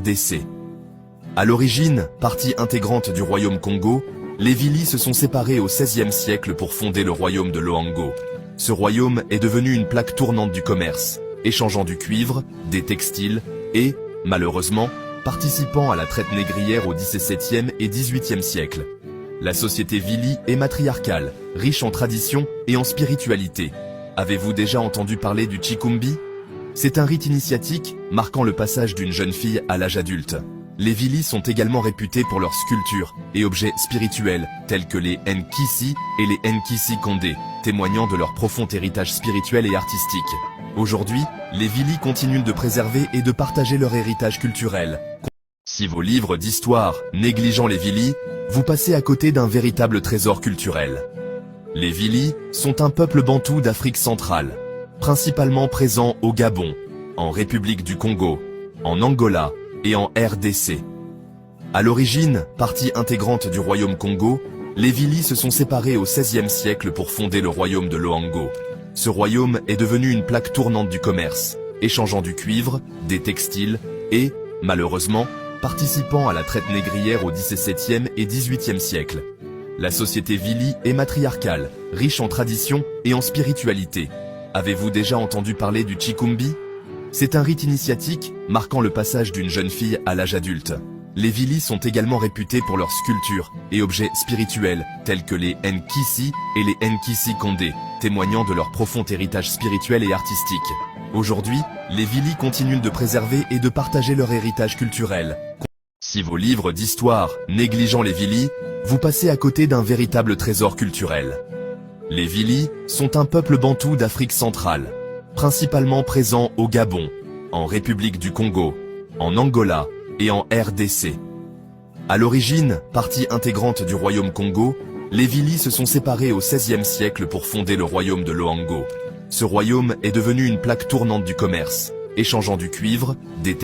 RDC. À l'origine, partie intégrante du royaume Congo, les Vili se sont séparés au XVIe siècle pour fonder le royaume de Loango. Ce royaume est devenu une plaque tournante du commerce, échangeant du cuivre, des textiles et, malheureusement, participant à la traite négrière au XVIIe et XVIIIe siècle. La société Vili est matriarcale, riche en traditions et en spiritualité. Avez-vous déjà entendu parler du Chikumbi? C'est un rite initiatique marquant le passage d'une jeune fille à l'âge adulte. Les Vili sont également réputés pour leurs sculptures et objets spirituels, tels que les Nkisi et les Nkisi Kondé, témoignant de leur profond héritage spirituel et artistique. Aujourd'hui, les Vili continuent de préserver et de partager leur héritage culturel. Si vos livres d'histoire négligeant les Vili, vous passez à côté d'un véritable trésor culturel. Les Vili sont un peuple bantou d'Afrique centrale, principalement présent au Gabon, en République du Congo, en Angola et en RDC. À l'origine, partie intégrante du royaume Congo, les Vili se sont séparés au XVIe siècle pour fonder le royaume de Loango. Ce royaume est devenu une plaque tournante du commerce, échangeant du cuivre, des textiles et, malheureusement, participant à la traite négrière au XVIIe et XVIIIe siècle. La société Vili est matriarcale, riche en traditions et en spiritualité. Avez-vous déjà entendu parler du Chikumbi? C'est un rite initiatique marquant le passage d'une jeune fille à l'âge adulte. Les Vili sont également réputés pour leurs sculptures et objets spirituels, tels que les Nkisi et les Nkisi Kondé, témoignant de leur profond héritage spirituel et artistique. Aujourd'hui, les Vili continuent de préserver et de partager leur héritage culturel. Si vos livres d'histoire négligeant les Vili, vous passez à côté d'un véritable trésor culturel. Les Vili sont un peuple bantou d'Afrique centrale, principalement présent au Gabon, en République du Congo, en Angola et en RDC. À l'origine, partie intégrante du royaume Congo, les Vili se sont séparés au XVIe siècle pour fonder le royaume de Loango. Ce royaume est devenu une plaque tournante du commerce, échangeant du cuivre, des